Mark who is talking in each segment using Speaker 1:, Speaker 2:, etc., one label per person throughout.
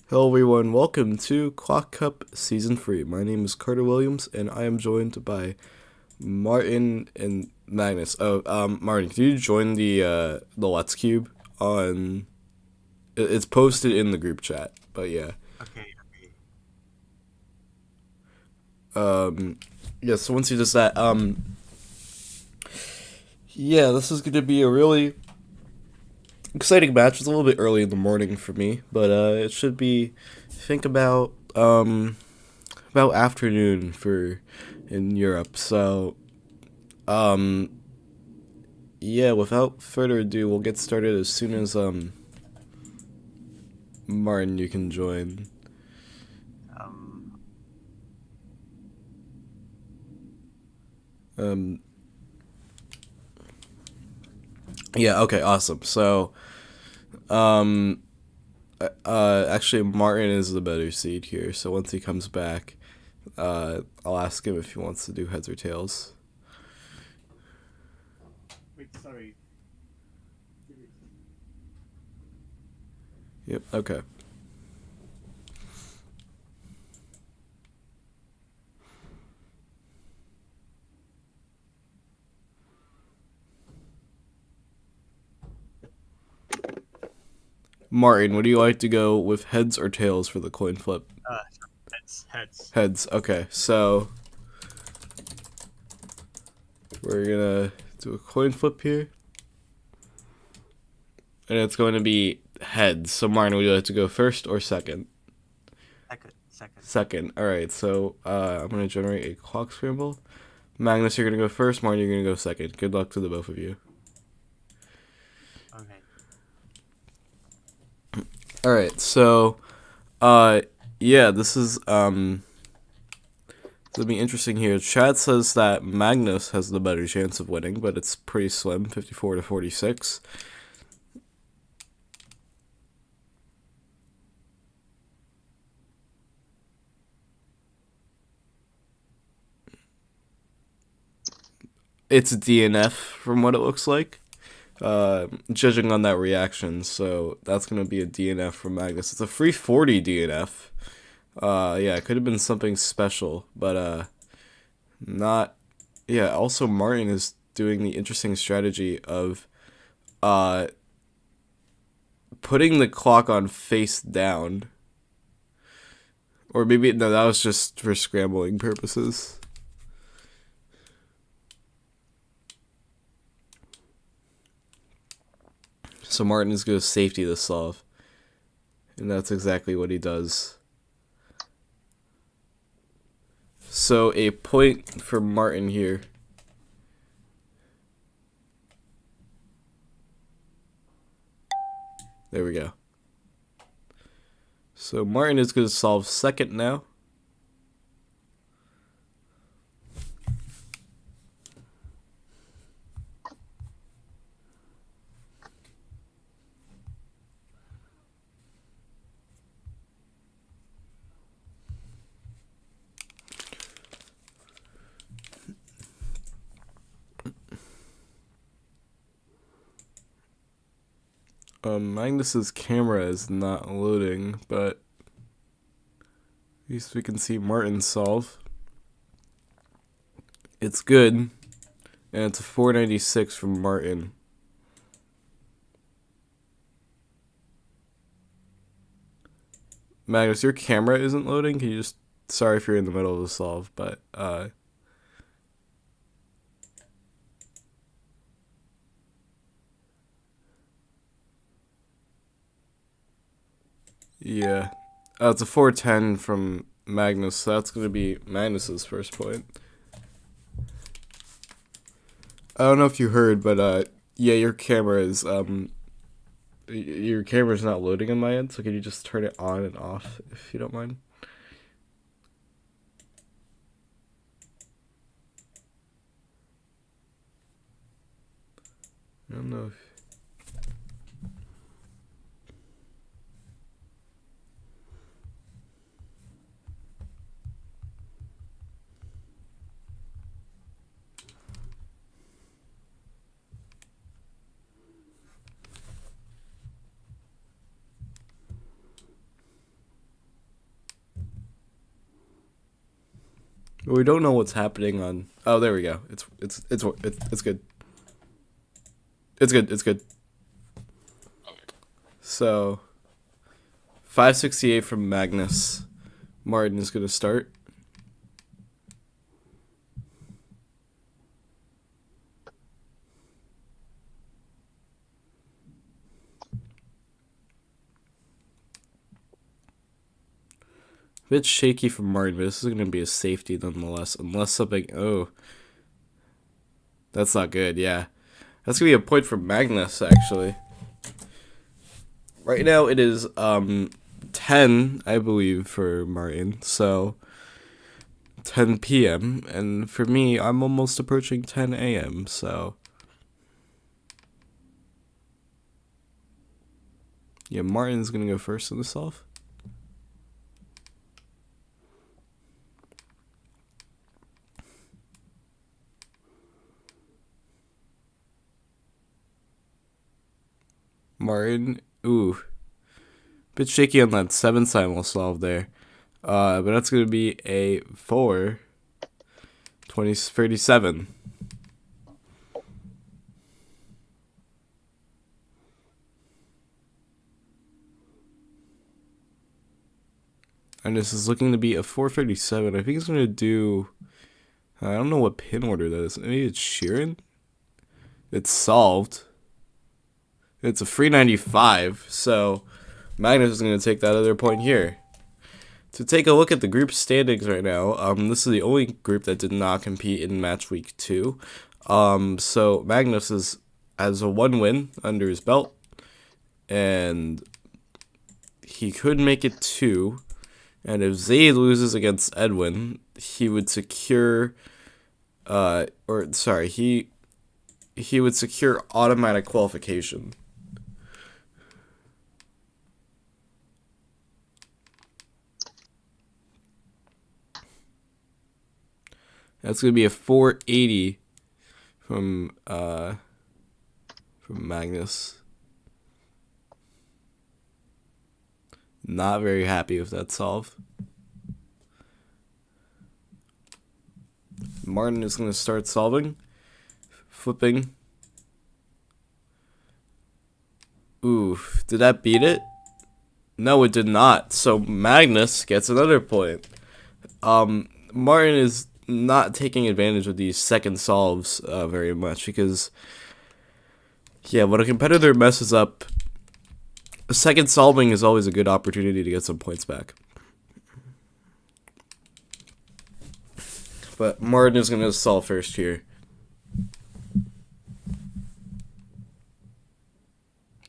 Speaker 1: Hello everyone, welcome to Clock Cup Season 3. My name is Carter Williams and I am joined by Martin and Magnus. Martin, can you join the Let's Cube on it's posted in the group chat, but yeah.
Speaker 2: Okay, okay.
Speaker 1: Yeah, so once you does that, yeah, this is gonna be a really exciting match. It's a little bit early in the morning for me, but it should be think about afternoon for in Europe. So, um, yeah, without further ado, we'll get started as soon as Martin, you can join.
Speaker 2: Um,
Speaker 1: Um, yeah, okay, awesome. So, um, actually, Martin is the better seed here. So once he comes back, I'll ask him if he wants to do heads or tails.
Speaker 2: Wait, sorry.
Speaker 1: Yep. Okay. Martin, would you like to go with heads or tails for the coin flip?
Speaker 2: Uh, heads.
Speaker 1: Heads. Okay. So we're gonna do a coin flip here, and it's going to be heads. So Martin, would you like to go first or second?
Speaker 2: Second.
Speaker 1: Second. All right. So I'm gonna generate a clock scramble. Magnus, you're gonna go first. Martin, you're gonna go second. Good luck to the both of you.
Speaker 2: Okay.
Speaker 1: All right. So, uh, yeah, this is it's gonna be interesting here. Chad says that Magnus has the better chance of winning, but it's pretty slim, 54 to 46. It's a DNF from what it looks like, judging on that reaction. So that's gonna be a DNF from Magnus. It's a free 40 DNF. Yeah, it could have been something special, but not. Yeah. Also, Martin is doing the interesting strategy of uh putting the clock on face down, or maybe no, that was just for scrambling purposes. So Martin is going to safety the solve, and that's exactly what he does. So a point for Martin here. There we go. So Martin is going to solve second now. Magnus's camera is not loading, but at least we can see Martin solve. It's good, and it's a 496 from Martin. Magnus, your camera isn't loading. Can you just sorry if you're in the middle of the solve, but yeah. It's a 410 from Magnus, so that's gonna be Magnus's first point. I don't know if you heard, but yeah, your camera's not loading on my end, so can you just turn it on and off if you don't mind? I don't know if We don't know what's happening on. Oh, there we go. It's good. It's good. So 568 from Magnus. Martin is gonna start. A bit shaky from Martin, but this is going to be a safety nonetheless. Unless something... Oh. That's not good, yeah. That's going to be a point for Magnus, actually. Right now it is 10, I believe, for Martin. So 10 p.m. And for me, I'm almost approaching 10 a.m. So... Yeah, Martin's going to go first in the solve. Martin, ooh, bit shaky on that 7 simul solve there, but that's gonna be a 4, 20, 37. And this is looking to be a 437. I think it's gonna do. I don't know what pin order that is. Maybe it's Sheeran. It's solved. It's a 395, so Magnus is going to take that other point here. To take a look at the group standings right now, this is the only group that did not compete in match week 2. So Magnus has a 1 win under his belt, and he could make it 2. And if Zayd loses against Edwin, he would secure, he would secure automatic qualification. That's gonna be a 480 from Magnus. Not very happy with that solve. Martin is gonna start solving, flipping. Ooh, did that beat it? No, it did not. So Magnus gets another point. Martin is not taking advantage of these second solves very much because, yeah, when a competitor messes up, second solving is always a good opportunity to get some points back. But Martin is going to solve first here.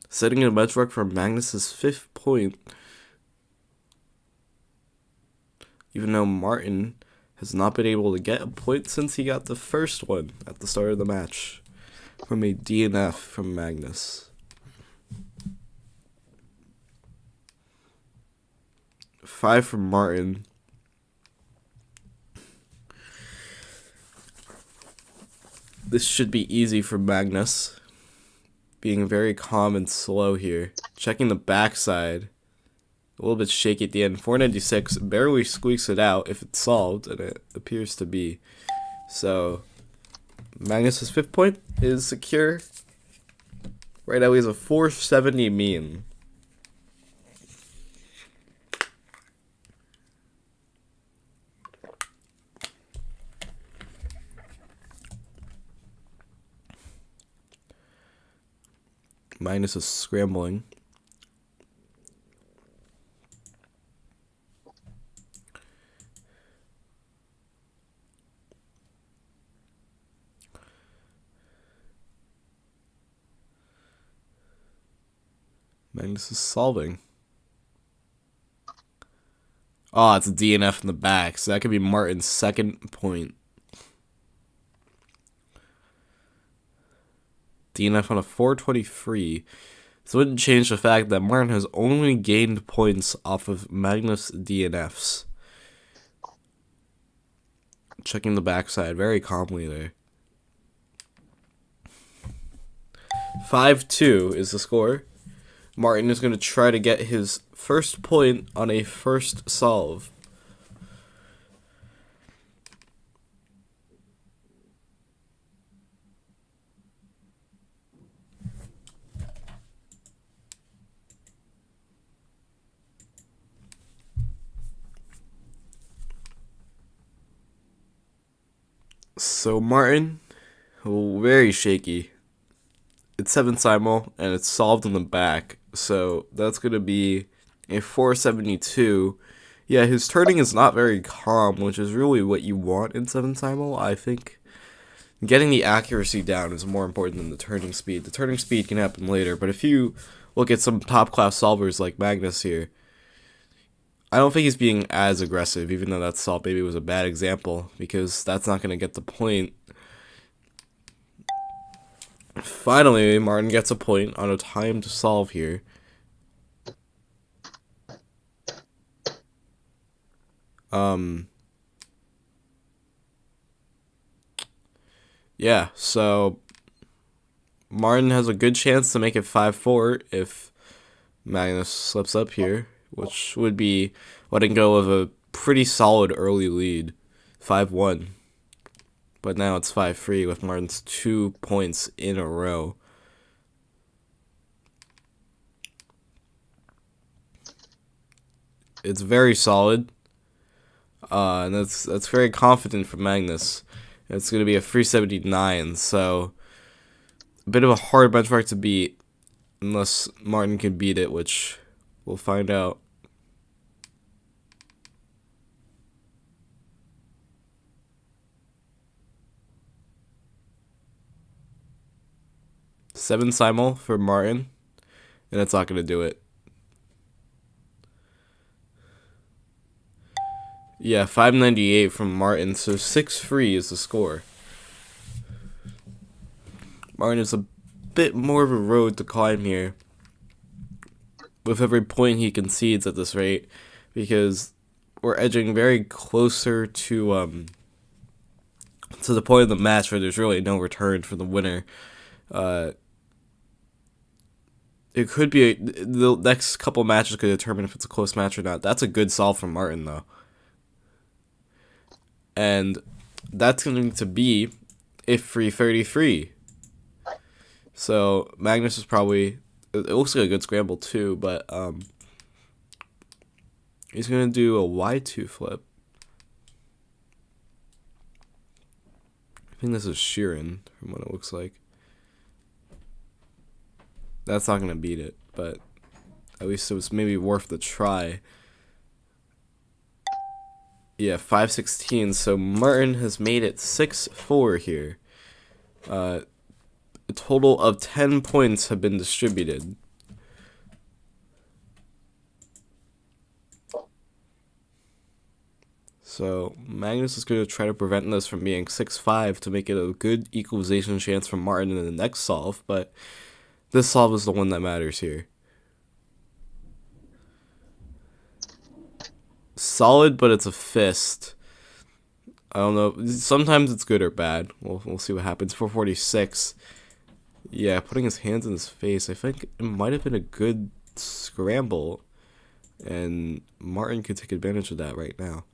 Speaker 1: Setting a benchmark for Magnus's 5th point. Even though Martin has not been able to get a point since he got the first one at the start of the match from a DNF from Magnus. 5 from Martin. This should be easy for Magnus. Being very calm and slow here. Checking the backside. A little bit shaky at the end. 496 barely squeaks it out if it's solved, and it appears to be. So, Magnus's 5th point is secure. Right now he has a 470 mean. Magnus is scrambling. Magnus is solving. Oh, it's a DNF in the back, so that could be Martin's 2nd point. DNF on a 423. This wouldn't change the fact that Martin has only gained points off of Magnus DNFs. Checking the backside very calmly there. 5-2 is the score. Martin is going to try to get his 1st point on a first solve. So Martin, very shaky. It's 7 simul, and it's solved on the back. So that's going to be a 472. Yeah, his turning is not very calm, which is really what you want in 7 simul, I think. Getting the accuracy down is more important than the turning speed. The turning speed can happen later, but if you look at some top-class solvers like Magnus here, I don't think he's being as aggressive, even though that solve maybe was a bad example, because that's not going to get the point. Finally, Martin gets a point on a time to solve here. Yeah, so Martin has a good chance to make it 5-4 if Magnus slips up here, which would be letting go of a pretty solid early lead, 5-1. But now it's 5-3 with Martin's 2 points in a row. It's very solid, and that's very confident for Magnus. It's going to be a 379, so a bit of a hard benchmark to beat unless Martin can beat it, which we'll find out. Seven simul for Martin, and that's not going to do it. Yeah, 598 from Martin, so 6-3 is the score. Martin is a bit more of a road to climb here with every point he concedes at this rate, because we're edging very closer to the point of the match where there's really no return for the winner. It could be the next couple matches could determine if it's a close match or not. That's a good solve from Martin, though. And that's going to be a 333. So Magnus is probably, it looks like a good scramble too, but he's going to do a Y2 flip. I think this is Sheeran from what it looks like. That's not going to beat it, but at least it was maybe worth the try. Yeah, 516. So Martin has made it 6-4 here. A total of 10 points have been distributed. So Magnus is going to try to prevent this from being 6-5 to make it a good equalization chance for Martin in the next solve, but this solve is the one that matters here. Solid, but it's a fist. I don't know. Sometimes it's good or bad. We'll see what happens. 446. Yeah, putting his hands in his face. I think it might have been a good scramble, and Martin could take advantage of that right now.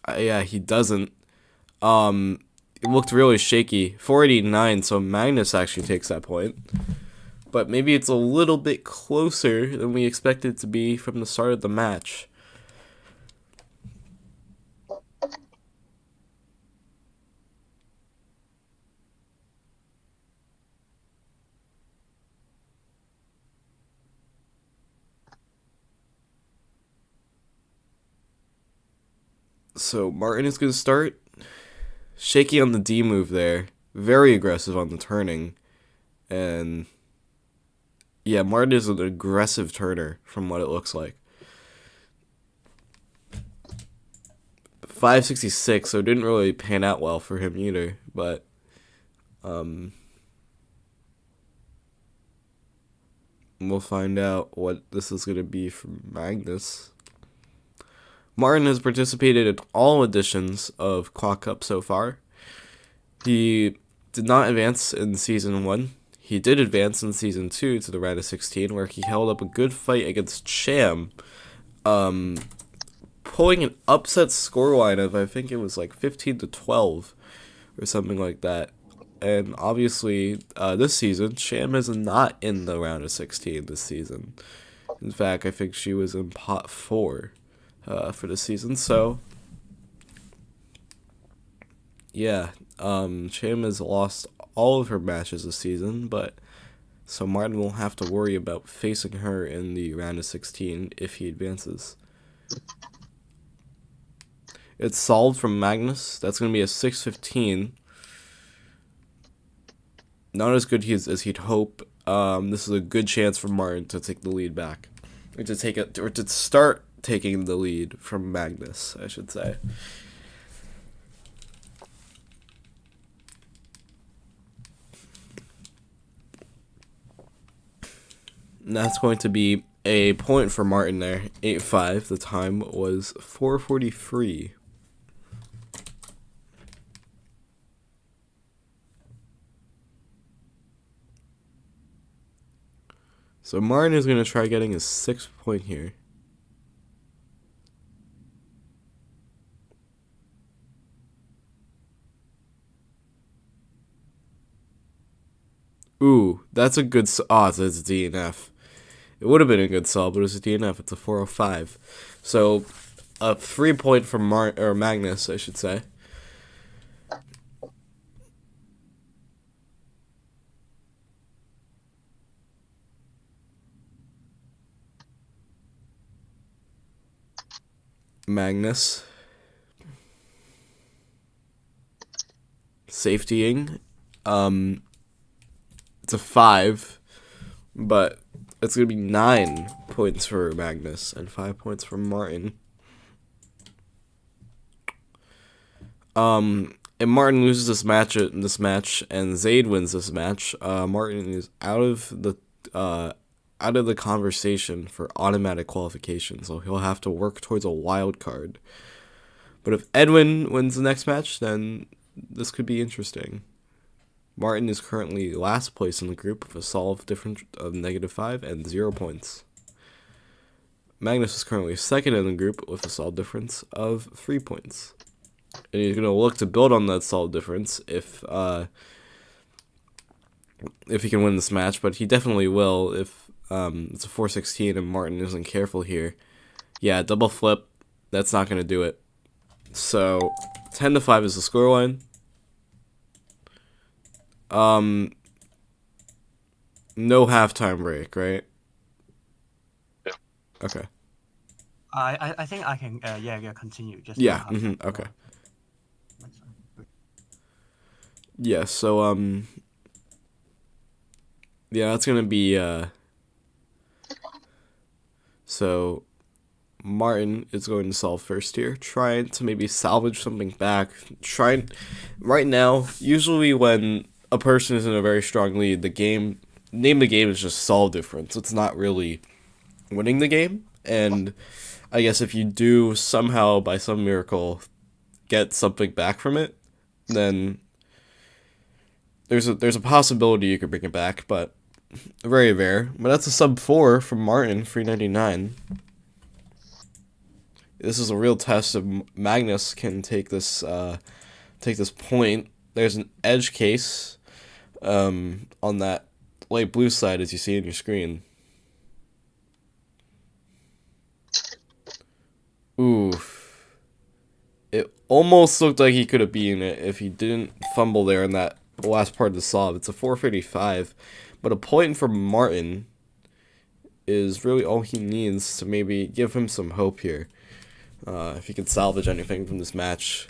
Speaker 1: Yeah, he doesn't. It looked really shaky. 489, so Magnus actually takes that point. But maybe it's a little bit closer than we expected it to be from the start of the match. So Martin is going to start. Shaky on the D move there. Very aggressive on the turning. And yeah, Martin is an aggressive turner from what it looks like. 566, so it didn't really pan out well for him either. But we'll find out what this is going to be for Magnus. Martin has participated in all editions of Clock Cup so far. He did not advance in Season 1. He did advance in Season 2 to the round of 16, where he held up a good fight against Sham, pulling an upset scoreline of, I think it was like 15-12, or something like that. And obviously, this season, Sham is not in the round of 16 this season. In fact, I think she was in pot 4 for the season. So, yeah, Cham has lost all of her matches this season, but so Martin will have to worry about facing her in the round of 16 if he advances. It's solved from Magnus. That's going to be a 6-15. Not as good as he'd hope. This is a good chance for Martin to take the lead back, or to start taking the lead from Magnus, I should say. And that's going to be a point for Martin there. 8-5. The time was 4:43. So Martin is going to try getting his 6th point here. Ooh, that's a good... it's a DNF. It would have been a good solve, but it was a DNF. It's a 4:05. So, a 3 point from Magnus, I should say. Magnus. Safetying. It's a 5, but it's going to be 9 points for Magnus and 5 points for Martin. If Martin loses this match, and Zayd wins this match, Martin is out of the conversation for automatic qualification, so he'll have to work towards a wild card. But if Edwin wins the next match, then this could be interesting. Martin is currently last place in the group with a solve difference of -5 and 0 points. Magnus is currently second in the group with a solve difference of 3 points. And he's going to look to build on that solve difference if he can win this match, but he definitely will if it's a 4-16 and Martin isn't careful here. Yeah, double flip, that's not going to do it. So 10-5 is the scoreline. No halftime break, right?
Speaker 3: Yeah.
Speaker 1: Okay.
Speaker 2: I think I can continue. Just
Speaker 1: Yeah. Okay. Yeah. So yeah, that's gonna be so Martin is going to solve first here, trying to maybe salvage something back. Right now, usually when a person is in a very strong lead, name of the game is just solve difference. It's not really winning the game. And I guess if you do somehow, by some miracle, get something back from it, then there's a possibility you could bring it back, but very rare. But that's a sub 4 from Martin, 399. This is a real test if Magnus can take this point. There's an edge case on that light blue side, as you see on your screen. Oof. It almost looked like he could have beaten it if he didn't fumble there in that last part of the solve. It's a 4:55, but a point for Martin is really all he needs to maybe give him some hope here. If he can salvage anything from this match.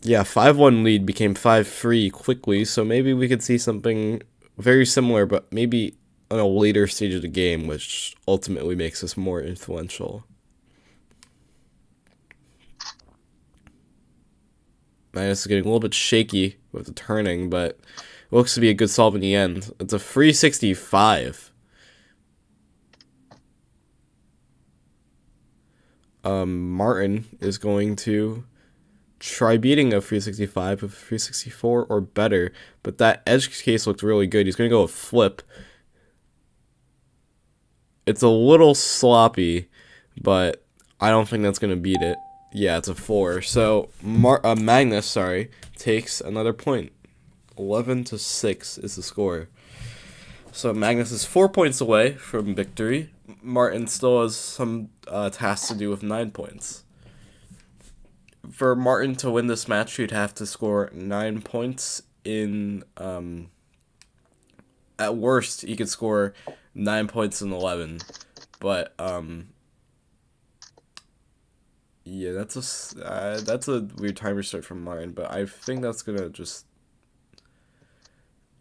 Speaker 1: Yeah, 5-1 lead became 5-3 quickly, so maybe we could see something very similar, but maybe on a later stage of the game, which ultimately makes us more influential. Magnus is getting a little bit shaky with the turning, but it looks to be a good solve in the end. It's a 365. Martin is going to try beating a 365 with 364 or better, but that edge case looked really good. He's going to go with flip. It's a little sloppy, but I don't think that's going to beat it. Yeah, it's a 4. So Magnus, takes another point. 11-6 is the score. So Magnus is 4 points away from victory. Martin still has some tasks to do with 9 points. For Martin to win this match, he'd have to score 9 points in... at worst, he could score 9 points in 11. But, yeah, that's a weird time restart from Martin, but I think that's gonna just...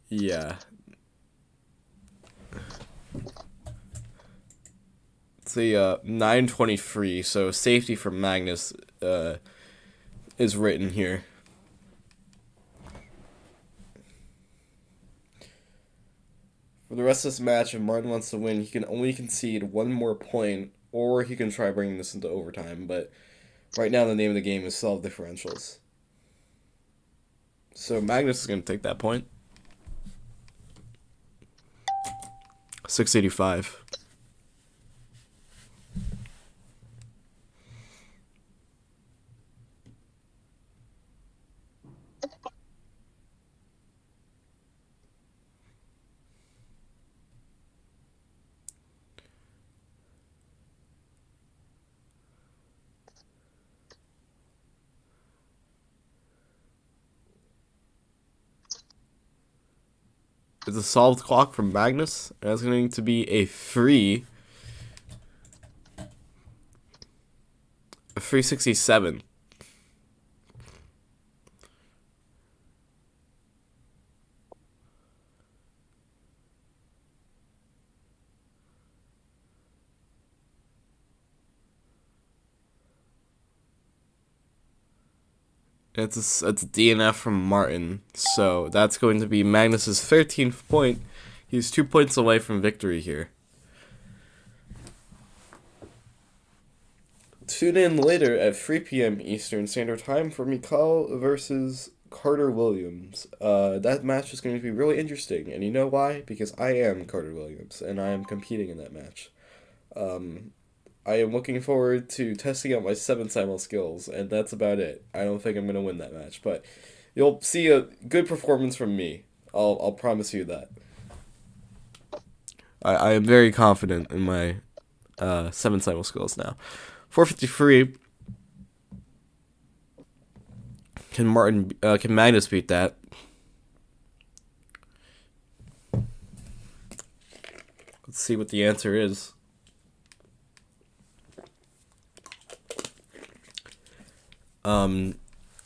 Speaker 1: Yeah. It's a 923, so safety for Magnus is written here. For the rest of this match, if Martin wants to win, he can only concede 1 more point, or he can try bringing this into overtime, but right now the name of the game is solve differentials. So Magnus is going to take that point. 685. It's a solved clock from Magnus. That's going to be a free 367. It's a DNF from Martin, so that's going to be Magnus's 13th point. He's 2 points away from victory here. Tune in later at 3 p.m. Eastern Standard Time for Mikal versus Carter Williams. That match is going to be really interesting, and you know why? Because I am Carter Williams, and I am competing in that match. I am looking forward to testing out my 7 simul skills, and that's about it. I don't think I'm going to win that match, but you'll see a good performance from me. I'll promise you that. I am very confident in my 7 simul skills now. 453. Can Magnus beat that? Let's see what the answer is.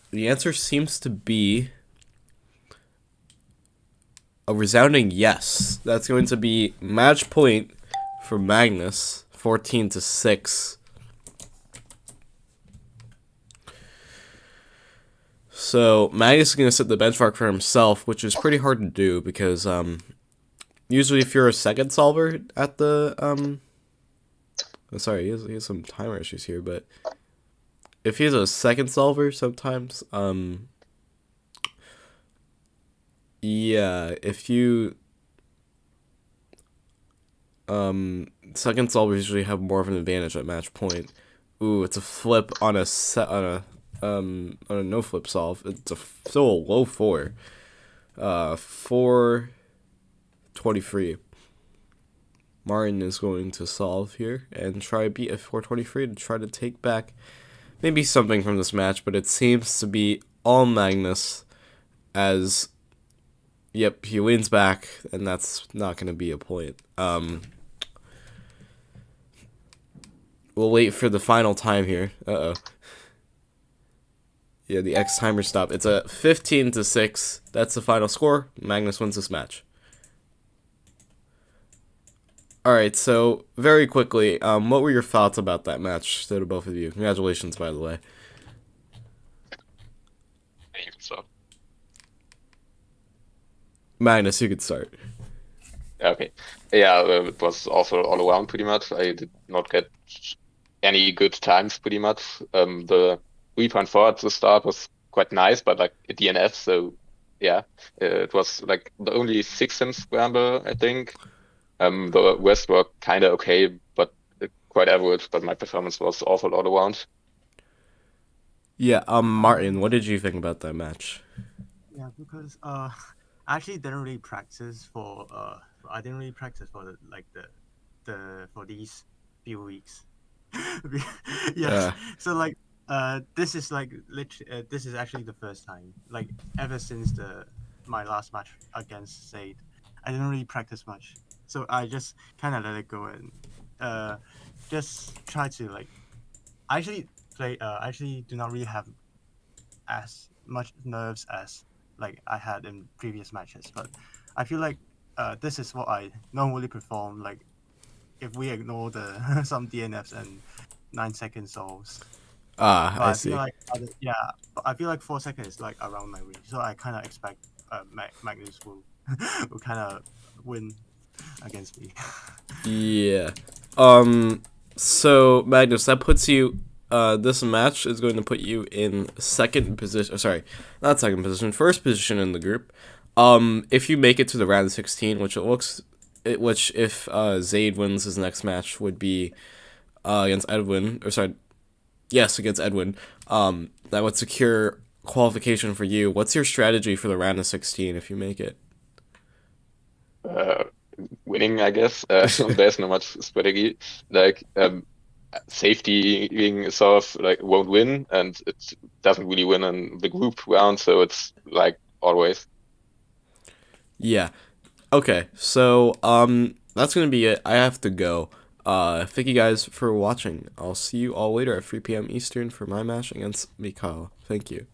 Speaker 1: The answer seems to be a resounding yes. That's going to be match point for Magnus, 14-6. So Magnus is going to set the benchmark for himself, which is pretty hard to do because usually if you're a second solver at the sorry, he has some timer issues here, but if he's a second solver sometimes, yeah, if you, second solvers usually have more of an advantage at match point. Ooh, it's a flip on a no flip solve. It's still a low 4. 423. Martin is going to solve here and try to beat a 423 to try to take back maybe something from this match, but it seems to be all Magnus as, yep, he leans back, and that's not going to be a point. We'll wait for the final time here. Uh-oh. Yeah, the X timer stopped. It's a 15-6. That's the final score. Magnus wins this match. Alright, so very quickly, what were your thoughts about that match to both of you? Congratulations, by the way.
Speaker 3: You can start.
Speaker 1: Magnus, you could start.
Speaker 3: Okay. Yeah, it was also all around pretty much. I did not get any good times pretty much. The 3.4 at the start was quite nice, but like a DNF, so yeah, it was like the only 6th scramble, I think. The rest were kind of okay, but quite average, but my performance was awful all around.
Speaker 1: Yeah, Martin, what did you think about that match?
Speaker 2: Yeah, because I actually didn't really practice for I didn't really practice for the for these few weeks. Yes.
Speaker 1: Yeah.
Speaker 2: So like this is like this is actually the first time like ever since the my last match against Zaid. I didn't really practice much, so I just kind of let it go and just try to like I actually play. I actually do not really have as much nerves as like I had in previous matches, but I feel like this is what I normally perform. Like if we ignore the some DNFs and 9 second souls.
Speaker 1: Ah,
Speaker 2: But
Speaker 1: I
Speaker 2: I feel
Speaker 1: see.
Speaker 2: like but I feel like 4 seconds is like around my range, so I kind of expect Magnus will will kind of win against me.
Speaker 1: Yeah. So Magnus, that puts you. This match is going to put you in second position. Sorry, not second position, first position in the group. If you make it to the round of 16, which if Zaid wins his next match would be against Edwin, or sorry, yes, against Edwin. That would secure qualification for you. What's your strategy for the round of 16 if you make it?
Speaker 3: Uh, Winning, I guess. There's not much strategy. Like safety being sort of like won't win, and it doesn't really win in the group round, so it's like always.
Speaker 1: Yeah. Okay, so that's gonna be it. I have to go. Thank you guys for watching. I'll see you all later at 3 p.m. Eastern for my match against Mikhail. Thank you.